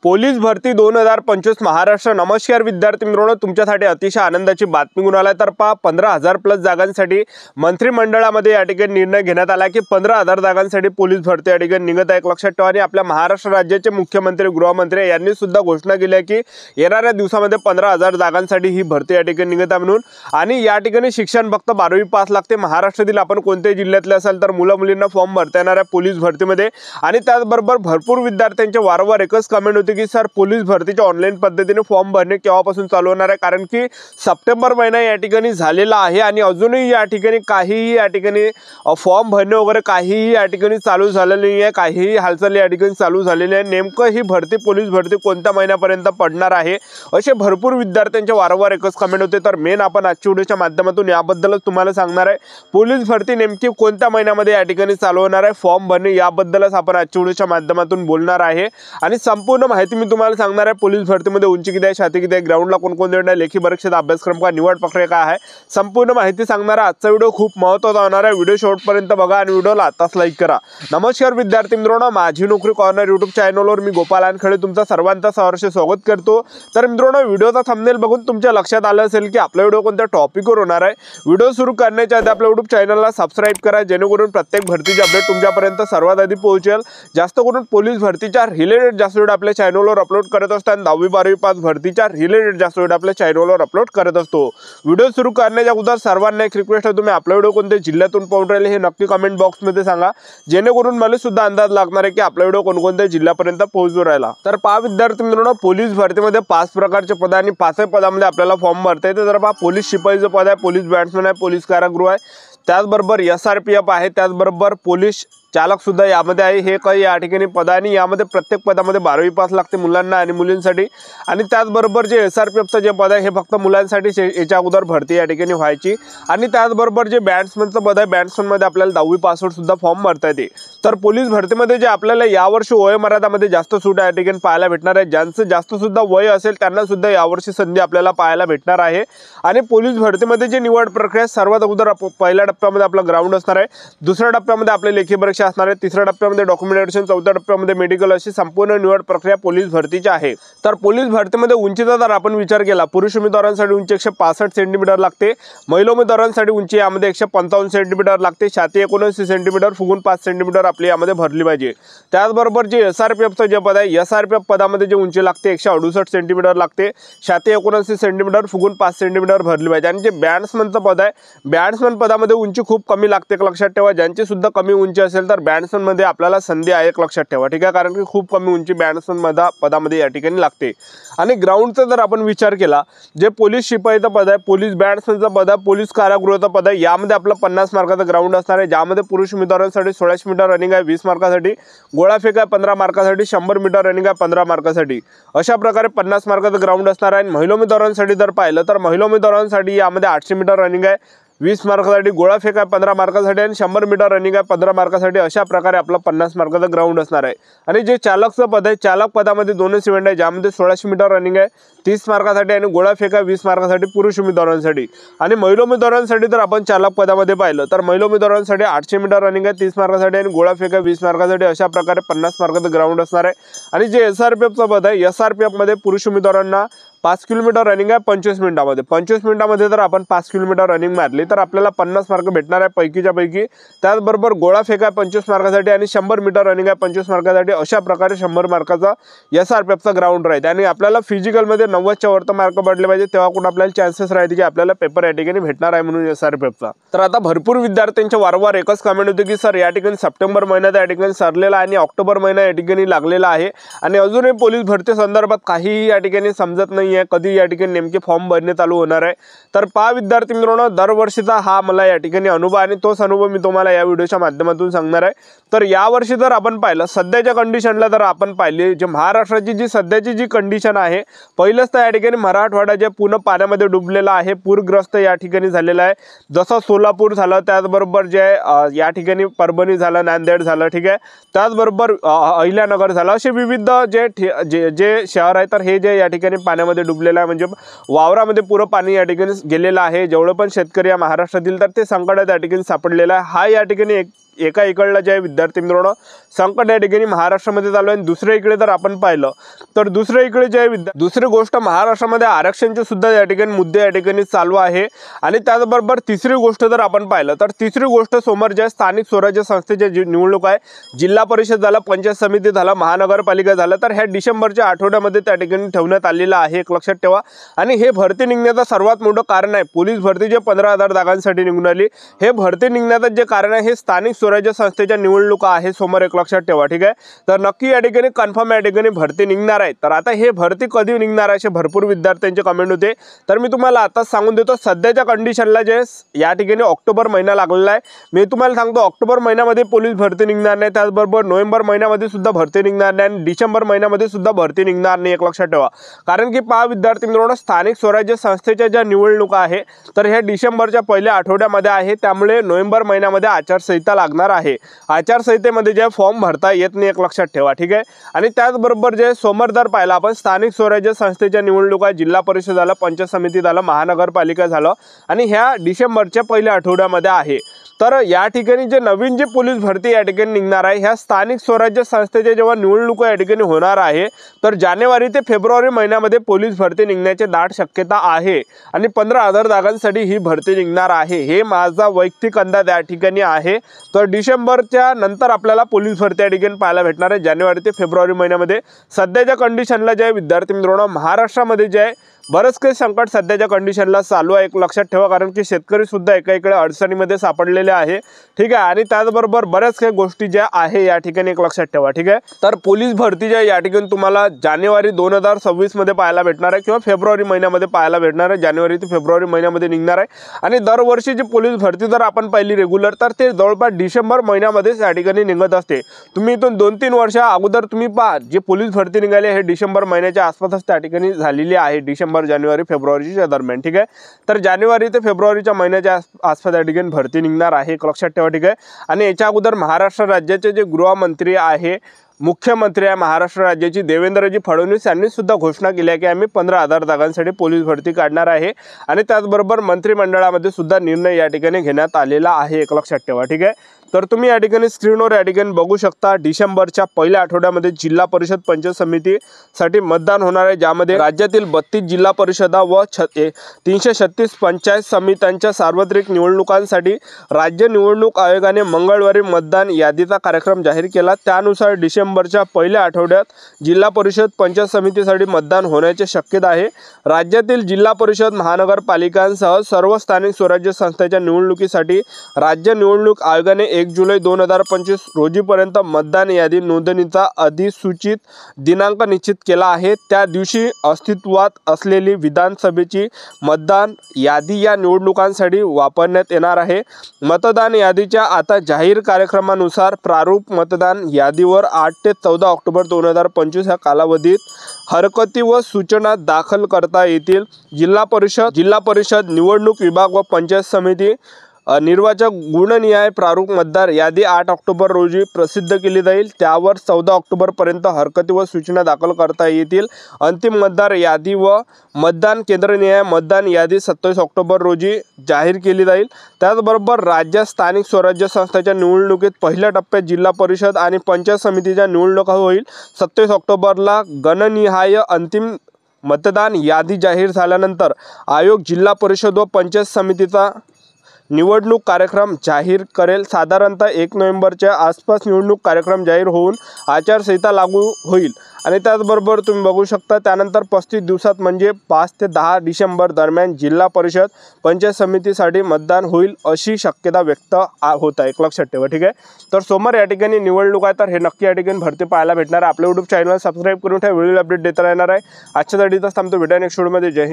Police भरती 2025 महाराष्ट्र। नमस्कार विद्यार्थी मित्रांनो, तुमच्यासाठी अतिशय आनंदाची बातमी घेऊन आलाय। तर 15,000 प्लस जागांसाठी मंत्रिमंडळामध्ये या ठिकाणी निर्णय घेण्यात आला की 15,000 जागांसाठी पोलीस भरती या ठिकाणी निघत आहे। एक लक्षात ठेवा, आणि आपल्या महाराष्ट्र राज्याचे मुख्यमंत्री गृहमंत्री यांनी सुद्धा घोषणा केली आहे की येणाऱ्या दिवसामध्ये 15,000 जागांसाठी ही भरती या ठिकाणी निघत आहे म्हणून। आणि या ठिकाणी शिक्षण फक्त 12वी पास लागते। महाराष्ट्रातील आपण कोणत्याही जिल्ह्यातले असाल तर मुलं मुलींना फॉर्म भरता येणार आहे पोलीस भरतीमध्ये। आणि त्याचबरोबर भरपूर विद्यार्थ्यांचे वारंवार एकच कमेंट होते की सर पोलीस भरतीच्या ऑनलाईन पद्धतीने फॉर्म भरणे केव्हापासून चालू होणार आहे, कारण की सप्टेंबर महिना या ठिकाणी झालेला आहे आणि अजूनही या ठिकाणी काहीही या ठिकाणी फॉर्म भरणे वगैरे काहीही या ठिकाणी चालू झालेलं नाही आहे, काहीही हालचाल या ठिकाणी चालू झालेली आहे। नेमकं ही भरती पोलीस भरती कोणत्या महिन्यापर्यंत पडणार आहे असे भरपूर विद्यार्थ्यांचे वारंवार एकच कमेंट होते। तर मेन आपण आजच्या व्हिडिओच्या माध्यमातून याबद्दलच तुम्हाला सांगणार आहे, पोलीस भरती नेमकी कोणत्या महिन्यामध्ये या ठिकाणी चालू होणार आहे, फॉर्म भरणे याबद्दलच आपण आजच्या व्हिडिओच्या माध्यमातून बोलणार आहे। आणि संपूर्ण माहिती मी तुम्हाला सांगणार आहे। पोलीस भरतीमध्ये उंची किती आहे, छाती किती आहे, ग्राउंडला कोणकोणते आहे, लेखी परीक्षेचा अभ्यासक्रम काय, निवड प्रक्रिया काय आहे, संपूर्ण माहिती सांगणार आहे। आजचा व्हिडिओ खूप महत्त्वाचा होणार आहे। व्हिडिओ शेवटपर्यंत बघा आणि व्हिडिओला आताच लाईक करा। नमस्कार विद्यार्थी मित्रांनो, माझी नोकरी कॉर्नर यूट्यूब चॅनलवर मी गोपाल अनखळे तुमचं सर्वांचं सहर्ष स्वागत करतो। तर मित्रांनो, व्हिडिओचा थंबनेल बघून तुमच्या लक्षात आलं असेल की आपला व्हिडिओ कोणत्या टॉपिकवर होणार आहे। व्हिडिओ सुरू करण्याच्या आधी आपल्या यूट्यूब चॅनलला सबस्क्राइब करा, जेणेकरून प्रत्येक भरतीचे अपडेट तुमच्यापर्यंत सर्वात आधी पोहोचेल। जास्त करून पोलीस भरतीच्या रिलेटेड जास्त व्हिडिओ आपल्या चॅनलवर अपलोड करत असतो आणि 10वी 12वी पास भरतीच्या रिलेटेड जास्त व्हिडिओ आपल्या चॅनलवर अपलोड करत असतो। व्हिडिओ सुरू करण्याच्या अगोदर सर्वांना एक रिक्वेस्ट आहे, तुम्ही आपला व्हिडिओ कोणत्या जिल्ह्यातून पाहून राहिले हे नक्की कमेंट बॉक्समध्ये सांगा, जेणेकरून मला सुद्धा अंदाज लागणार आहे की आपला व्हिडिओ कोणकोणत्या जिल्ह्यापर्यंत पोहोचू राहिला। तर पहा विद्यार्थी मित्रांनो, पोलीस भरतीमध्ये 5 प्रकारचे पद आणि 5 पदामध्ये आपल्याला फॉर्म भरता येते। तर पहा, पोलीस शिपाईचं पद आहे, पोलीस बॅट्समन आहे, पोलीस कारागृह आहे, त्याचबरोबर SRPF आहे, त्याचबरोबर पोलीस चालक सुद्धा यामध्ये आहे। हे काही या ठिकाणी पद आणि यामध्ये प्रत्येक पदामध्ये 12वी पास लागते मुलांना आणि मुलींसाठी। आणि त्याचबरोबर जे SRPFचं जे पद आहे हे फक्त मुलांसाठी याच्या अगोदर भरती या ठिकाणी व्हायची। आणि त्याचबरोबर जे बॅट्समनचं पद आहे, बॅट्समनमध्ये आपल्याला 10वी पासवर सुद्धा फॉर्म भरता येते। तर पोलीस भरतीमध्ये जे आपल्याला यावर्षी वयोमर्यादामध्ये जास्त सूट या ठिकाणी पाहायला भेटणार आहे, ज्यांचं जास्त सुद्धा वय असेल त्यांना सुद्धा यावर्षी संधी आपल्याला पाहायला भेटणार आहे। आणि पोलीस भरतीमध्ये जे निवड प्रक्रिया सर्वात अगोदर पहिल्या टप्प्यामध्ये आपला ग्राउंड असणार आहे, दुसऱ्या टप्प्यामध्ये आपले लेखी परीक्षा असणार आहे, तिसऱ्या टप्प्यामध्ये डॉक्युमेंटेशन, चौथ्या टप्प्यामध्ये मेडिकल, अशी संपूर्ण निवड प्रक्रिया पोलीस भरतीची आहे। तर पोलीस भरतीमध्ये उंचीचा जर आपण विचार केला, पुरुष उमेदवारांसाठी उंची 165 सेंटीमीटर लागते, महिला उमेदवारांसाठी उंची यामध्ये 155 सेंटीमीटर लागते, छाती 79 सेंटीमीटर, फुगून 5 सेंटीमीटर आपली यामध्ये भरली पाहिजे। त्याचबरोबर जे SRPFचं जे पद आहे, SRPF पदामध्ये जे उंची लागते 168 सेंटीमीटर लागते, छाती 79 सेंटीमीटर, फुगून 5 सेंटीमीटर भरली पाहिजे। आणि जे बॅट्समनचं पद आहे, बॅट्समन पदामध्ये उंची खूप कमी लागते, लक्षात ठेवा। ज्यांची सुद्धा कमी उंची असेल तर बॅट्समन मध्ये आपल्याला संधी आहे, एक लक्षात ठेवा, ठीक आहे, कारण की खूप कमी उंची बॅट्समन पदामध्ये या ठिकाणी लागते। आणि ग्राउंडचा जर आपण विचार केला, जे पोलीस शिपाईचं पद आहे, पोलीस बॅट्समनचं पद आहे, पोलीस कारागृहाचं पद आहे, यामध्ये आपलं 50 मार्काचं ग्राउंड असणार आहे, ज्यामध्ये पुरुष उमेदवारांसाठी 1600 मीटर रनिंग आहे 20 मार्कासाठी, गोळाफेक आहे 15 मार्कासाठी, 100 मीटर रनिंग आहे 15 मार्कासाठी, अशा प्रकारे 50 मार्काचं ग्राउंड असणार आहे। महिला उमेदवारांसाठी जर पाहिलं तर महिला उमेदवारांसाठी यामध्ये 800 मीटर रनिंग आहे 20 मार्कासाठी, गोळाफेक आहे 15 मार्कासाठी आणि 100 मीटर रनिंग आहे 15 मार्कासाठी, अशा प्रकारे आपलं 50 मार्काचं ग्राउंड असणार आहे। आणि जे चालकचं पद आहे, चालक पदामध्ये 2 इव्हेंट आहे, ज्यामध्ये 1600 मीटर रनिंग आहे 30 मार्कासाठी आणि गोळाफेक आहे 20 मार्कासाठी पुरुष उमेदवारांसाठी। आणि महिला उमेदवारांसाठी जर आपण चालक पदामध्ये पाहिलं तर महिला उमेदवारांसाठी 800 मीटर रनिंग आहे 30 मार्कासाठी आणि गोळाफेक आहे 20 मार्कासाठी, अशा प्रकारे 50 मार्काचं ग्राउंड असणार आहे। आणि जे SRPFचं पद आहे, SRPF मध्ये पुरुष उमेदवारांना 5 किलोमीटर रनिंग आहे 25 मिनिटामध्ये, 25 मिनिटामध्ये जर आपण 5 किलोमीटर रनिंग मारली तर आपल्याला 50 मार्क भेटणार आहे पैकीच्या पैकी। त्याचबरोबर गोळाफेक आहे 25 मार्कासाठी आणि 100 मीटर रनिंग आहे 25 मार्कासाठी, अशा प्रकारे 100 मार्काचा SRPFचा ग्राउंड राहते। आणि आपल्याला फिजिकलमध्ये 90च्या वरती मार्क पडले पाहिजे, तेव्हा कुठं आपल्याला चान्सेस राहते की आपल्याला पेपर या ठिकाणी भेटणार आहे म्हणून SRPFचा। तर आता भरपूर विद्यार्थ्यांचे वारंवार एकच कमेंट होते की सर या ठिकाणी सप्टेंबर महिन्यात या ठिकाणी सरलेला आणि ऑक्टोबर महिना या ठिकाणी लागलेला आहे आणि अजूनही पोलीस भरती संदर्भात काही या ठिकाणी समजत नाही आहे, कधी या ठिकाणी नेमके फॉर्म भरणे चालू होणार आहे। तर पहा विद्यार्थी मित्रांनो, दरवर्षीचा हा मला या ठिकाणी अनुभव आणि तोच अनुभव मी तुम्हाला या व्हिडिओच्या माध्यमातून सांगणार आहे। तर यावर्षी जर आपण पाहिलं सध्याच्या कंडिशनला, जर आपण पाहिली जे महाराष्ट्राची जी सध्याची जी कंडिशन आहे, पहिलंच तर या ठिकाणी मराठवाडा जे पूर्ण पाण्यामध्ये डुबलेला आहे, पूरग्रस्त या ठिकाणी झालेला आहे, जसं सोलापूर झालं, त्याचबरोबर जे या ठिकाणी परभणी झालं, नांदेड झालं, ठीक आहे, त्याचबरोबर अहिल्यानगर झालं, असे विविध जे शहर आहे तर हे जे या ठिकाणी पाण्यामध्ये डुबलेलं आहे, म्हणजे वावरामध्ये पुरं पाणी या ठिकाणी गेलेलं आहे। जेवढं पण शेतकरी या महाराष्ट्रातील तर ते संकटात या ठिकाणी सापडलेलं आहे। हा या ठिकाणी एक एका इकडला जे आहे विद्यार्थी मित्रांनो संकट या ठिकाणी महाराष्ट्रामध्ये चालू आहे। दुसऱ्या इकडे जर आपण पाहिलं तर दुसऱ्या इकडे जे आहे दुसरी गोष्ट महाराष्ट्रामध्ये आरक्षणचे सुद्धा या ठिकाणी मुद्दे या ठिकाणी चालू आहे। आणि त्याचबरोबर तिसरी गोष्ट जर आपण पाहिलं तर तिसरी गोष्ट समोर जे स्थानिक स्वराज्य संस्थेचे जी निवडणूक आहे, जिल्हा परिषद झाला, पंचायत समिती झाला, महानगरपालिका झाला, तर ह्या डिसेंबरच्या आठवड्यामध्ये त्या ठिकाणी ठेवण्यात आलेला आहे, एक लक्षात ठेवा। आणि हे भरती निघण्याचं सर्वात मोठं कारण आहे पोलीस भरती जे 15,000 जागांसाठी निघून आली, हे भरती निघण्याचं जे कारण आहे हे स्थानिक स्वराज्य संस्थेच्या निवडणुका आहे समोर, एक लक्षात ठेवा, ठीक आहे। तर नक्की या ठिकाणी कन्फर्म या ठिकाणी भरती निघणार आहे। तर आता हे भरती कधी निघणार आहे असे भरपूर विद्यार्थ्यांचे कमेंट होते, तर मी तुम्हाला आताच सांगून देतो सध्याच्या कंडिशनला जे या ठिकाणी ऑक्टोबर महिना लागलेला आहे। मी तुम्हाला सांगतो ऑक्टोबर महिन्यामध्ये पोलीस भरती निघणार नाही, त्याचबरोबर नोव्हेंबर महिन्यामध्ये सुद्धा भरती निघणार नाही आणि डिसेंबर महिन्यामध्ये सुद्धा भरती निघणार नाही, एक लक्षात ठेवा। कारण की पहा विद्यार्थी मित्रांनो स्थानिक स्वराज्य संस्थेच्या ज्या निवडणुका आहे तर ह्या डिसेंबरच्या पहिल्या आठवड्यामध्ये आहे, त्यामुळे नोव्हेंबर महिन्यामध्ये आचारसंहिता लागणार आहे। आचारसंहितेमध्ये जे फॉर्म भरता येत नाही, एक लक्षात ठेवा, ठीक आहे। आणि त्याचबरोबर जे समोर जर पाहिलं आपण स्थानिक स्वराज्य संस्थेच्या निवडणुका जिल्हा परिषद झालं, पंचायत समिती झालं, महानगरपालिका झालं आणि ह्या डिसेंबरच्या पहिल्या आठवड्यामध्ये आहे। तर या ठिकाणी जे नवीन जी पोलीस भरती या ठिकाणी निघणार आहे ह्या स्थानिक स्वराज्य संस्थेच्या जेव्हा निवडणुका या ठिकाणी होणार आहे तर जानेवारी ते फेब्रुवारी महिन्यामध्ये पोलीस भरती निघण्याची दाट शक्यता आहे आणि 15,000 जागांसाठी ही भरती निघणार आहे। हे माझा वैयक्तिक अंदाज या ठिकाणी आहे। तर डिसेंबरच्या नंतर आपल्याला पोलीस भरती या ठिकाणी पाहायला भेटणार आहे जानेवारी ते फेब्रुवारी महिन्यामध्ये। सध्याच्या कंडिशनला जे विद्यार्थी मित्रांनो महाराष्ट्रामध्ये जे आहे बरंच काही संकट सध्याच्या कंडिशनला चालू आहे, एक लक्षात ठेवा। कारण की शेतकरी सुद्धा एका इकडे अडचणीमध्ये सापडलेले आहे, ठीक आहे। आणि त्याचबरोबर बऱ्याच काही गोष्टी ज्या आहे या ठिकाणी एक लक्षात ठेवा, ठीक आहे। तर पोलीस भरती ज्या या ठिकाणी तुम्हाला जानेवारी 2026 मध्ये पाहायला भेटणार आहे किंवा फेब्रुवारी महिन्यामध्ये पाहायला भेटणार आहे, जानेवारी ते फेब्रुवारी महिन्यामध्ये निघणार आहे। आणि दरवर्षी जी पोलीस भरती जर आपण पाहिली रेग्युलर तर ते जवळपास डिसेंबर महिन्यामध्येच या ठिकाणी निघत असते। तुम्ही इथून 2-3 वर्ष अगोदर तुम्ही पहा जे पोलीस भरती निघाली हे डिसेंबर महिन्याच्या आसपासच त्या ठिकाणी झालेली आहे, डिसेंबर जानेवारी फेब्रुवारीच्या दरम्यान, ठीक आहे। तर जानेवारी ते फेब्रुवारीच्या महिन्याच्या आसपास या ठिकाणी भरती निघणार आहे, एक लक्षात ठेवा, ठीक आहे। आणि याच्या अगोदर महाराष्ट्र राज्याचे जे गृहमंत्री आहे, मुख्यमंत्री आहे महाराष्ट्र राज्याची देवेंद्रजी फडणवीस यांनी सुद्धा घोषणा केली आहे की आम्ही 15,000 जागांसाठी पोलीस भरती काढणार आहे। आणि त्याचबरोबर मंत्रिमंडळामध्ये सुद्धा निर्णय या ठिकाणी घेण्यात आलेला आहे, एक लक्षात ठेवा, ठीक आहे। तर तुम्ही या ठिकाणी स्क्रीनवर या ठिकाणी बघू शकता डिसेंबरच्या पहिल्या आठवड्यामध्ये जिल्हा परिषद पंचायत समितीसाठी मतदान होणार आहे, ज्यामध्ये राज्यातील 32 जिल्हा परिषदा व 336 पंचायत समित्यांच्या सार्वत्रिक निवडणुकांसाठी राज्य निवडणूक आयोगाने मंगळवारी मतदान यादीचा कार्यक्रम जाहीर केला। त्यानुसार डिसेंबरच्या पहिल्या आठवड्यात जिल्हा परिषद पंचायत समितीसाठी मतदान होण्याची शक्यता आहे। राज्यातील जिल्हा परिषद महानगरपालिकांसह सर्व स्थानिक स्वराज्य संस्थांच्या निवडणुकीसाठी राज्य निवडणूक आयोगाने 1 जुलै 2025 रोजीपर्यंत मतदान यादी नोंदणीचा अधिसूचित दिनांक निश्चित केला आहे। त्या दिवशी अस्तित्वात असलेली विधानसभेची मतदान यादी या निवडणुकांसाठी वापरण्यात येणार आहे। मतदान यादीच्या आता जाहीर कार्यक्रमानुसार प्रारूप मतदान यादीवर 8 ते 14 ऑक्टोबर 2025 या कालावधीत हरकती व सूचना दाखल करता येतील। जिल्हा परिषद निवडणूक विभाग व पंचायत समिती निर्वाचक गुणनिहाय प्रारूप मतदार यादी 8 ऑक्टोबर रोजी प्रसिद्ध केली जाईल। त्यावर 14 ऑक्टोबरपर्यंत हरकती व सूचना दाखल करता येतील। अंतिम मतदार यादी व मतदान केंद्रनिहाय मतदान यादी 27 ऑक्टोबर रोजी जाहीर केली जाईल। त्याचबरोबर राज्यात स्थानिक स्वराज्य संस्थांच्या निवडणुकीत पहिल्या टप्प्यात जिल्हा परिषद आणि पंचायत समितीच्या निवडणुका होईल। 27 ऑक्टोबरला गणनिहाय अंतिम मतदान यादी जाहीर झाल्यानंतर आयोग जिल्हा परिषद व पंचायत समितीचा निवडणूक कार्यक्रम जाहीर करेल। साधारणतः 1 नोव्हेंबरच्या आसपास निवडणूक कार्यक्रम जाहीर होऊन आचारसंहिता लागू होईल। आणि त्याचबरोबर तुम्ही बघू शकता त्यानंतर 35 दिवसात म्हणजे 5 ते 10 डिसेंबर दरम्यान जिल्हा परिषद पंचायत समितीसाठी मतदान होईल अशी शक्यता व्यक्त होत आहे, एक लक्षात ठेवा, ठीक आहे। तर सोमवार या ठिकाणी निवडणूक आहे, तर हे नक्की या ठिकाणी भरती पाहायला भेटणार आहे। आपल्या YouTube चॅनल सबस्क्राईब करून ठेवा, व्हिडिओ अपडेट देता येणार आहे। आजच्यासाठी थांबतो, भेटूया नेक्स्ट व्हिडिओमध्ये। जय हिंद।